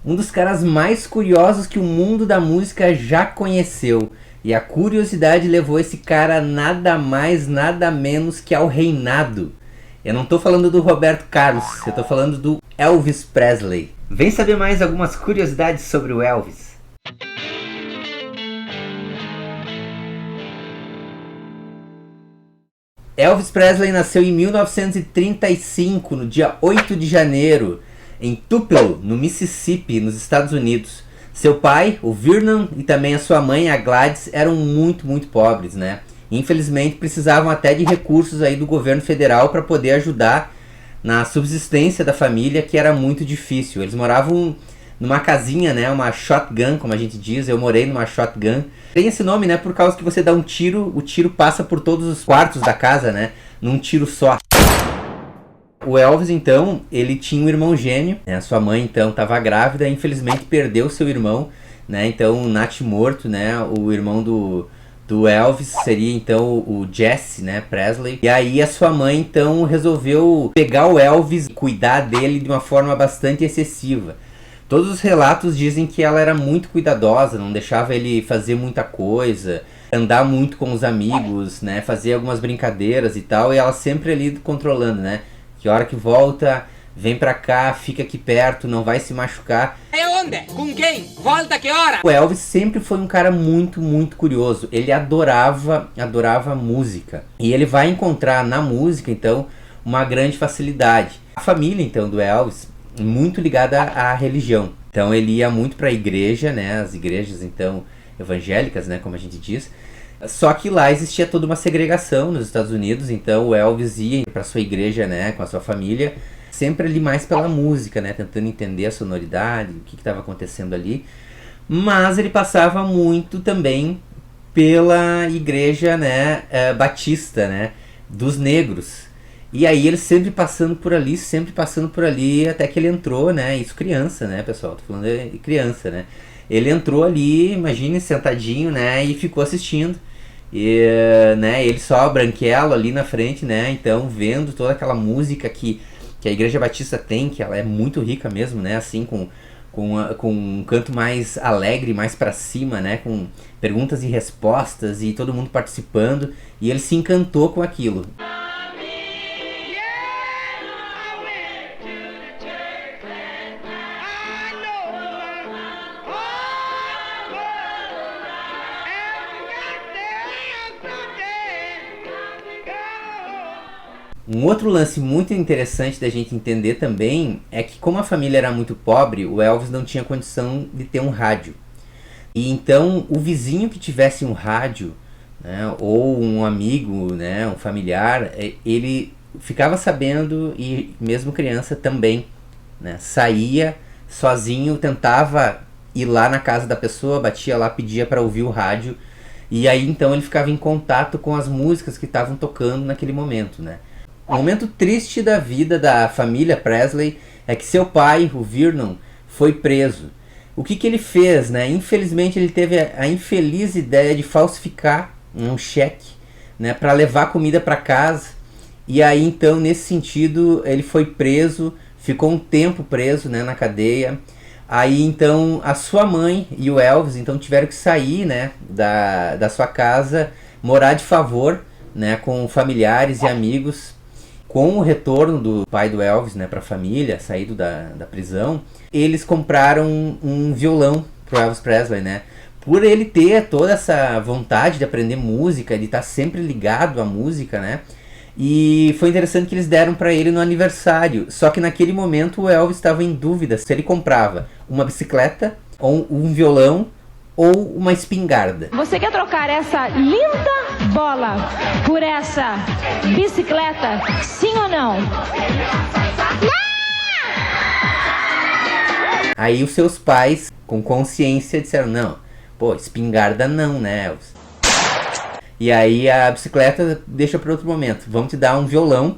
um dos caras mais curiosos que o mundo da música já conheceu. E a curiosidade levou esse cara nada mais, nada menos que ao reinado. Eu não tô falando do Roberto Carlos, eu tô falando do Elvis Presley. Vem saber mais algumas curiosidades sobre o Elvis. Elvis Presley nasceu em 1935, no dia 8 de janeiro, em Tupelo, no Mississippi, nos Estados Unidos. Seu pai, o Vernon, e também a sua mãe, a Gladys, eram muito pobres, né? Infelizmente precisavam até de recursos aí do governo federal para poder ajudar na subsistência da família, que era muito difícil. Eles moravam numa casinha, né, uma shotgun, como a gente diz. Eu morei numa shotgun. Tem esse nome, né, por causa que você dá um tiro, o tiro passa por todos os quartos da casa, né, num tiro só. O Elvis, então, ele tinha um irmão gêmeo, né, a sua mãe, então, estava grávida e infelizmente perdeu seu irmão, né, então, natimorto, né, o irmão do Elvis seria então o Jesse, né, Presley. E aí a sua mãe então resolveu pegar o Elvis e cuidar dele de uma forma bastante excessiva. Todos os relatos dizem que ela era muito cuidadosa, não deixava ele fazer muita coisa, andar muito com os amigos, né, fazer algumas brincadeiras e tal, e ela sempre ali controlando, né, que hora que volta, vem pra cá, fica aqui perto, não vai se machucar. É onde? Com quem? Volta que hora? O Elvis sempre foi um cara muito curioso. Ele adorava música. E ele vai encontrar na música, então, uma grande facilidade. A família, então, do Elvis, muito ligada à religião. Então, ele ia muito pra igreja, né? As igrejas, então, evangélicas, né? Como a gente diz. Só que lá existia toda uma segregação nos Estados Unidos. Então, o Elvis ia pra sua igreja, né? Com a sua família, sempre ali mais pela música, né, tentando entender a sonoridade, o que estava acontecendo ali. Mas ele passava muito também pela igreja, né, batista, né, dos negros. E aí ele sempre passando por ali, até que ele entrou, né, isso criança, né, pessoal, tô falando de criança, né. Ele entrou ali, imagine, sentadinho, né, e ficou assistindo. E, né, ele só branquelo ali na frente, né, então vendo toda aquela música que a Igreja Batista tem, que ela é muito rica mesmo, né, assim, com um canto mais alegre, mais pra cima, né, com perguntas e respostas e todo mundo participando, e ele se encantou com aquilo. Um outro lance muito interessante da gente entender também é que, como a família era muito pobre, o Elvis não tinha condição de ter um rádio. E então o vizinho que tivesse um rádio, né, ou um amigo, né, um familiar, ele ficava sabendo, e mesmo criança também, né, saía sozinho, tentava ir lá na casa da pessoa, batia lá, pedia para ouvir o rádio, e aí então ele ficava em contato com as músicas que estavam tocando naquele momento, né. Um momento triste da vida da família Presley é que seu pai, o Vernon, foi preso. O que ele fez, né? Infelizmente ele teve a infeliz ideia de falsificar um cheque, né, para levar comida para casa. E aí então, nesse sentido, ele foi preso, ficou um tempo preso, né, na cadeia. Aí então a sua mãe e o Elvis então tiveram que sair, né, da sua casa, morar de favor, né, com familiares e amigos. Com o retorno do pai do Elvis, né, para a família, saído da prisão, eles compraram um violão pro Elvis Presley, né? Por ele ter toda essa vontade de aprender música, de estar sempre ligado à música, né? E foi interessante que eles deram para ele no aniversário. Só que naquele momento o Elvis estava em dúvida se ele comprava uma bicicleta, ou um violão, ou uma espingarda. Você quer trocar essa linda bola por essa bicicleta? Sim ou não? Aí os seus pais, com consciência, disseram, não, pô, espingarda não, né, Elvis? E aí a bicicleta deixa para outro momento. Vamos te dar um violão,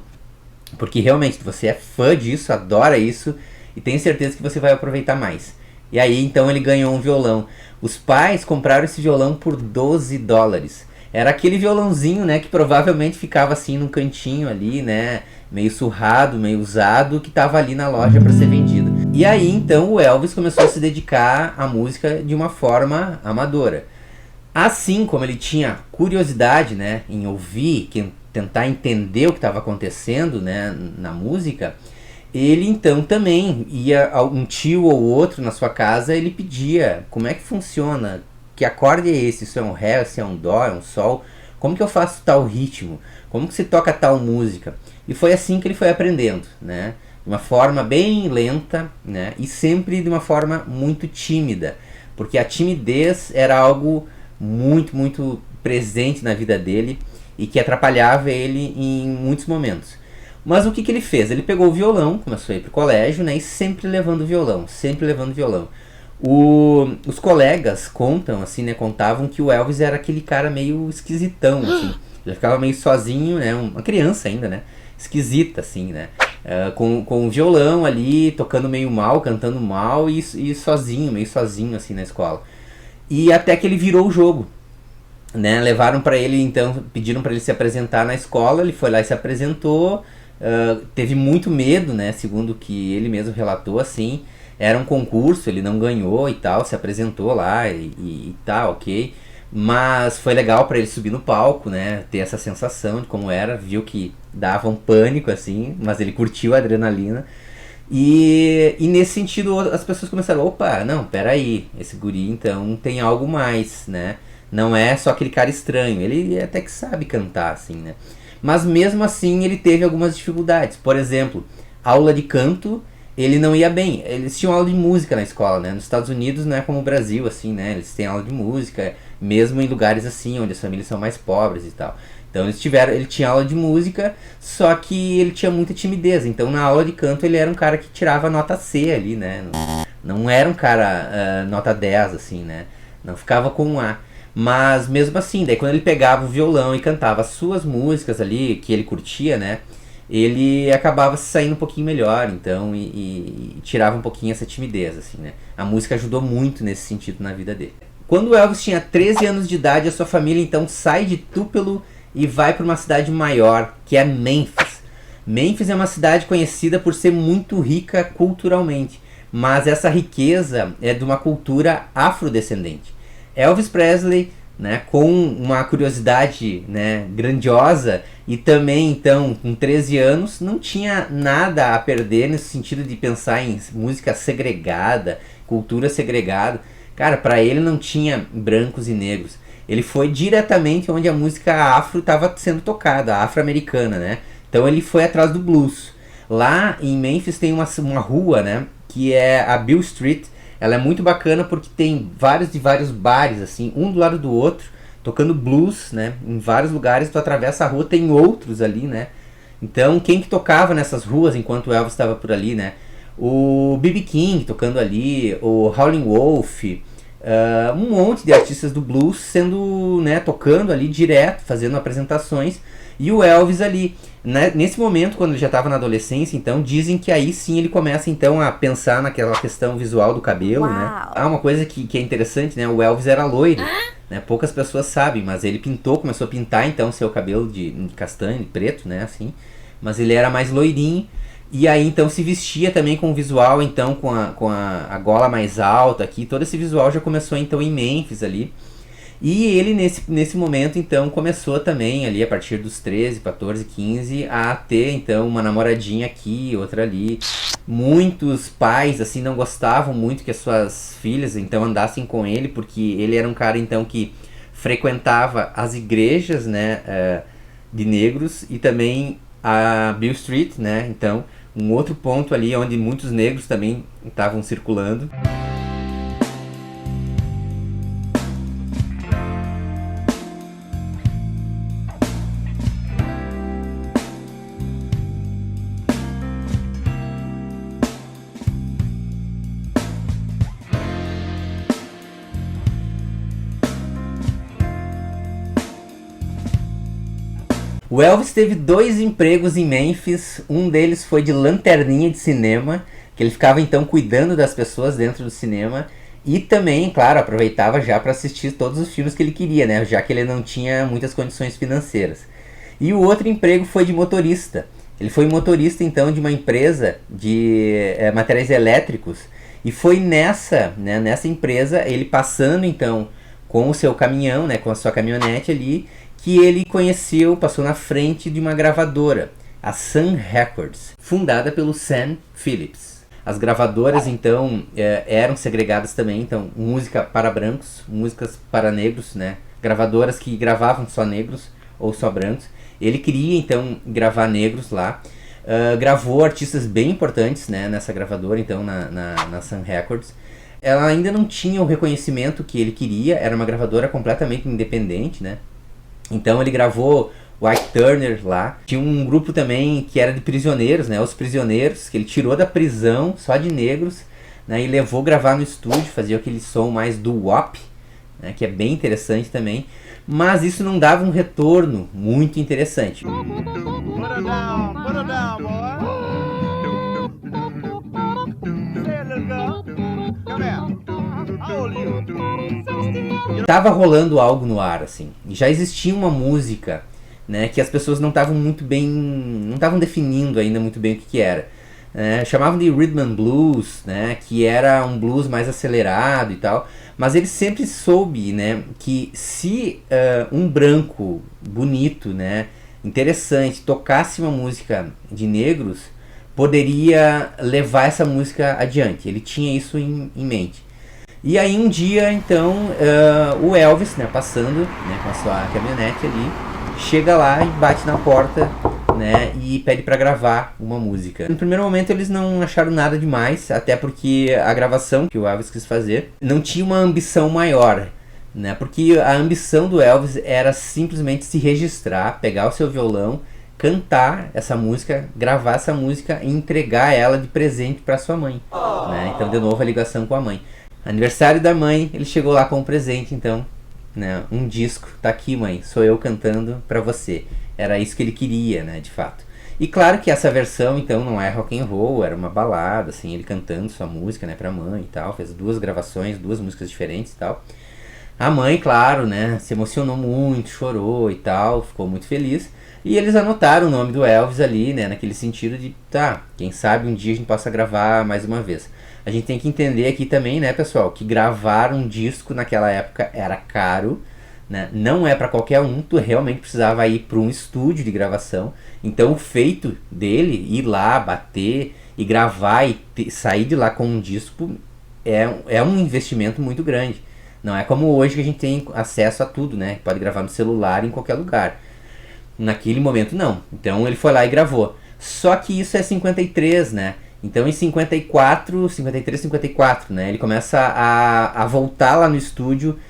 porque realmente você é fã disso, adora isso, e tenho certeza que você vai aproveitar mais. E aí então ele ganhou um violão. Os pais compraram esse violão por $12. Era aquele violãozinho, né, que provavelmente ficava assim num cantinho ali, né, meio surrado, meio usado, que estava ali na loja para ser vendido. E aí então o Elvis começou a se dedicar à música de uma forma amadora. Assim como ele tinha curiosidade, né, em ouvir, tentar entender o que estava acontecendo, né, na música, ele então também ia a um tio ou outro na sua casa, ele pedia como é que funciona, que acorde é esse, isso é um ré, se é um dó, é um sol, como que eu faço tal ritmo, como que se toca tal música. E foi assim que ele foi aprendendo, né, de uma forma bem lenta, né, e sempre de uma forma muito tímida, porque a timidez era algo muito presente na vida dele e que atrapalhava ele em muitos momentos. Mas o que ele fez? Ele pegou o violão, começou a ir pro colégio, né, e sempre levando violão, sempre levando violão. Os colegas contam, assim, né, contavam que o Elvis era aquele cara meio esquisitão, assim. Ele ficava meio sozinho, né, uma criança ainda, né, esquisita, assim, né, com o violão ali, tocando meio mal, cantando mal e sozinho, meio sozinho, assim, na escola. E até que ele virou o jogo, né, levaram para ele, então, pediram para ele se apresentar na escola, ele foi lá e se apresentou. Teve muito medo, né, segundo o que ele mesmo relatou, assim, era um concurso, ele não ganhou e tal, se apresentou lá e tal, ok, mas foi legal para ele subir no palco, né, ter essa sensação de como era, viu que dava um pânico, assim, mas ele curtiu a adrenalina, e nesse sentido as pessoas começaram, opa, não, peraí, esse guri então tem algo mais, né, não é só aquele cara estranho, ele até que sabe cantar, assim, né. Mas mesmo assim ele teve algumas dificuldades. Por exemplo, aula de canto, ele não ia bem. Eles tinham aula de música na escola, né? Nos Estados Unidos não é como o Brasil, assim, né? Eles têm aula de música, mesmo em lugares assim, onde as famílias são mais pobres e tal. Então ele tinha aula de música, só que ele tinha muita timidez. Então na aula de canto ele era um cara que tirava nota C ali, né? Não era um cara nota 10, assim, né? Não ficava com um A. Mas mesmo assim, daí quando ele pegava o violão e cantava as suas músicas ali, que ele curtia, né, ele acabava se saindo um pouquinho melhor, então, e tirava um pouquinho essa timidez, assim, né. A música ajudou muito nesse sentido na vida dele. Quando o Elvis tinha 13 anos de idade, a sua família então sai de Tupelo e vai para uma cidade maior, que é Memphis. Memphis é uma cidade conhecida por ser muito rica culturalmente, mas essa riqueza é de uma cultura afrodescendente. Elvis Presley, né, com uma curiosidade, né, grandiosa e também então com 13 anos não tinha nada a perder nesse sentido de pensar em música segregada, cultura segregada. Cara, para ele não tinha brancos e negros. Ele foi diretamente onde a música afro estava sendo tocada, a afro-americana, né? Então ele foi atrás do blues. Lá em Memphis tem uma rua, né, que é a Beale Street. Ela é muito bacana porque tem vários bares, assim, um do lado do outro, tocando blues, né? Em vários lugares, tu atravessa a rua, tem outros ali, né? Então, quem que tocava nessas ruas enquanto o Elvis estava por ali, né? O B.B. King tocando ali, o Howlin' Wolf, um monte de artistas do blues sendo, né, tocando ali direto, fazendo apresentações, e o Elvis ali, né, nesse momento, quando ele já estava na adolescência, então, dizem que aí sim ele começa então a pensar naquela questão visual do cabelo, né? Uma coisa que é interessante, né, o Elvis era loiro, né, poucas pessoas sabem, mas ele começou a pintar então seu cabelo de castanho, de preto, né, assim, mas ele era mais loirinho, e aí então se vestia também com o visual, então com a gola mais alta aqui, todo esse visual já começou então em Memphis ali. E ele nesse momento então começou também ali a partir dos 13, 14, 15 a ter então uma namoradinha aqui, outra ali. Muitos pais assim não gostavam muito que as suas filhas então andassem com ele, porque ele era um cara então que frequentava as igrejas, né, de negros e também a Beale Street, né, então um outro ponto ali onde muitos negros também estavam circulando. O Elvis teve 2 empregos em Memphis, um deles foi de lanterninha de cinema, que ele ficava então cuidando das pessoas dentro do cinema, e também, claro, aproveitava já para assistir todos os filmes que ele queria, né, já que ele não tinha muitas condições financeiras. E o outro emprego foi de motorista, Ele foi motorista então de uma empresa de materiais elétricos, e foi nessa empresa, ele passando então com o seu caminhão, né, com a sua caminhonete ali, que ele passou na frente de uma gravadora, a Sun Records, fundada pelo Sam Phillips. As gravadoras então eram segregadas também, então música para brancos, músicas para negros, né, gravadoras que gravavam só negros ou só brancos. Ele queria então gravar negros lá. Gravou artistas bem importantes, né, nessa gravadora, então na Sun Records. Ela ainda não tinha o reconhecimento que ele queria, era uma gravadora completamente independente, né? Então ele gravou o Ike Turner lá. Tinha um grupo também que era de prisioneiros, né? Os prisioneiros, que ele tirou da prisão só de negros, né? E levou gravar no estúdio, fazia aquele som mais doo-wop, né? Que é bem interessante também. Mas isso não dava um retorno muito interessante. Tava rolando algo no ar, assim. Já existia uma música, né, que as pessoas não estavam muito bem, não estavam definindo ainda muito bem o que era. Chamavam de rhythm and blues, né, que era um blues mais acelerado e tal. Mas ele sempre soube, né, que se um branco bonito, né, interessante, tocasse uma música de negros, poderia levar essa música adiante. Ele tinha isso em mente. E aí um dia, então, o Elvis, né, passando, né, com a sua caminhonete ali, chega lá e bate na porta, né, e pede para gravar uma música. No primeiro momento eles não acharam nada demais, até porque a gravação que o Elvis quis fazer não tinha uma ambição maior, né, porque a ambição do Elvis era simplesmente se registrar, pegar o seu violão, cantar essa música, gravar essa música e entregar ela de presente para sua mãe, né? Então de novo a ligação com a mãe. Aniversário da mãe, ele chegou lá com um presente, então, né, um disco, tá aqui mãe, sou eu cantando pra você. Era isso que ele queria, né, de fato. E claro que essa versão, então, não é rock and roll, era uma balada, assim, ele cantando sua música, né, pra mãe e tal, fez 2 gravações, 2 músicas diferentes e tal. A mãe, claro, né, se emocionou muito, chorou e tal, ficou muito feliz. E eles anotaram o nome do Elvis ali, né, naquele sentido de, tá, quem sabe um dia a gente possa gravar mais uma vez. A gente tem que entender aqui também, né, pessoal, que gravar um disco naquela época era caro, né? Não é para qualquer um, tu realmente precisava ir para um estúdio de gravação. Então o feito dele, ir lá, bater e gravar e sair de lá com um disco é um investimento muito grande. Não é como hoje que a gente tem acesso a tudo, né? Pode gravar no celular em qualquer lugar. Naquele momento não. Então ele foi lá e gravou. Só que isso é 53, né? Então em 53, né, ele começa a voltar lá no estúdio,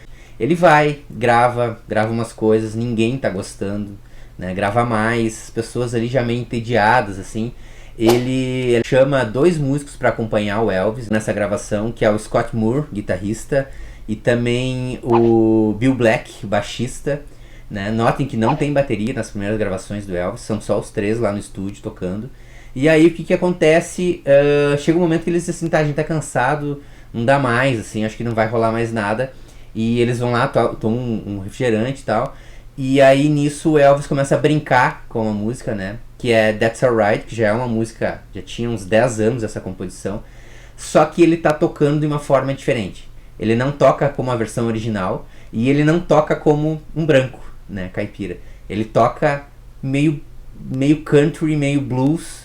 ele vai, grava umas coisas, ninguém tá gostando, né, grava mais, as pessoas ali já meio entediadas, assim. Ele chama 2 músicos para acompanhar o Elvis nessa gravação, que é o Scott Moore, guitarrista, e também o Bill Black, baixista, né. Notem que não tem bateria nas primeiras gravações do Elvis, são só os 3 lá no estúdio tocando. E aí o que acontece, chega um momento que eles dizem assim, tá, a gente tá cansado, não dá mais, assim, acho que não vai rolar mais nada. E eles vão lá, tomam um refrigerante e tal. E aí nisso o Elvis começa a brincar com a música, né, que é That's Alright, que já é uma música, já tinha uns 10 anos essa composição. Só que ele tá tocando de uma forma diferente. Ele não toca como a versão original e ele não toca como um branco, né, caipira. Ele toca meio country, meio blues,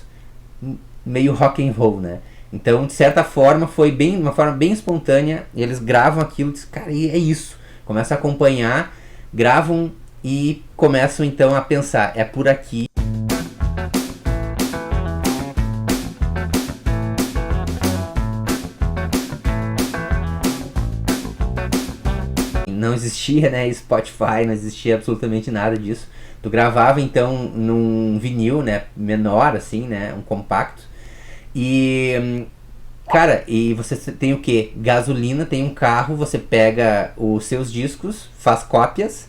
meio rock and roll, né? Então, de certa forma, foi uma forma bem espontânea. Eles gravam aquilo, dizem, cara, e é isso. Começam a acompanhar, gravam e começam então a pensar, é por aqui. Não existia, né, Spotify, não existia absolutamente nada disso. Tu gravava então num vinil, né, menor assim, né, um compacto. E cara, e você tem o que? Gasolina, tem um carro, você pega os seus discos, faz cópias,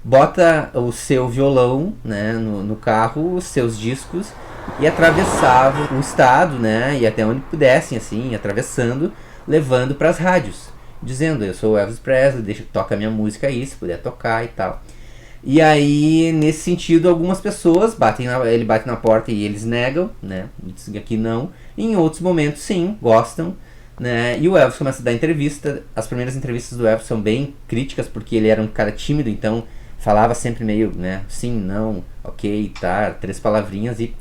bota o seu violão, né, no carro, os seus discos, e atravessava o estado, né, e até onde pudessem, assim, atravessando, levando para as rádios, dizendo, eu sou o Elvis Presley, toca minha música aí, se puder tocar e tal. E aí, nesse sentido, algumas pessoas ele bate na porta e eles negam, né? Dizem que aqui não. E em outros momentos, sim, gostam, né? E o Elvis começa a dar entrevista. As primeiras entrevistas do Elvis são bem críticas, porque ele era um cara tímido, então falava sempre meio, né? Sim, não, ok, tá, 3 palavrinhas e,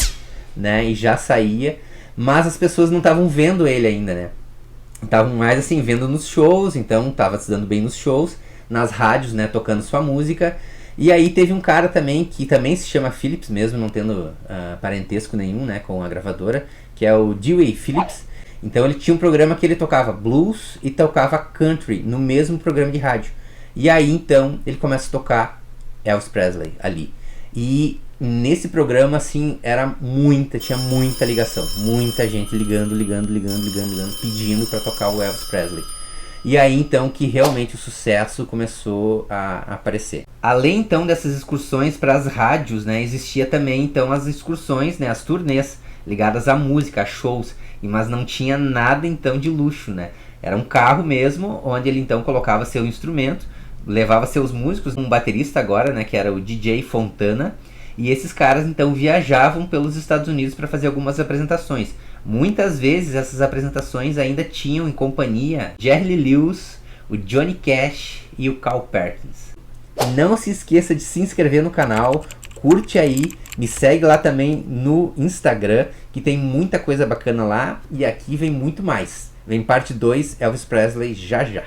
né? E já saía. Mas as pessoas não estavam vendo ele ainda, né? Estavam mais assim, vendo nos shows, então tava se dando bem nos shows, nas rádios, né? Tocando sua música. E aí teve um cara também, que também se chama Phillips, mesmo não tendo parentesco nenhum, né, com a gravadora, que é o Dewey Phillips. Então ele tinha um programa que ele tocava blues e tocava country no mesmo programa de rádio. E aí então ele começa a tocar Elvis Presley ali. E nesse programa, assim, tinha muita ligação. Muita gente ligando, pedindo para tocar o Elvis Presley. E aí então que realmente o sucesso começou a aparecer. Além então dessas excursões para as rádios, né, existia também então as excursões, né, as turnês ligadas à música, a shows, mas não tinha nada então de luxo, né? Era um carro mesmo, onde ele então colocava seu instrumento, levava seus músicos, um baterista agora, né, que era o DJ Fontana, e esses caras então viajavam pelos Estados Unidos para fazer algumas apresentações. Muitas vezes essas apresentações ainda tinham em companhia Jerry Lee Lewis, o Johnny Cash e o Carl Perkins. Não se esqueça de se inscrever no canal, curte aí, me segue lá também no Instagram, que tem muita coisa bacana lá, e aqui vem muito mais. Vem parte 2, Elvis Presley já já.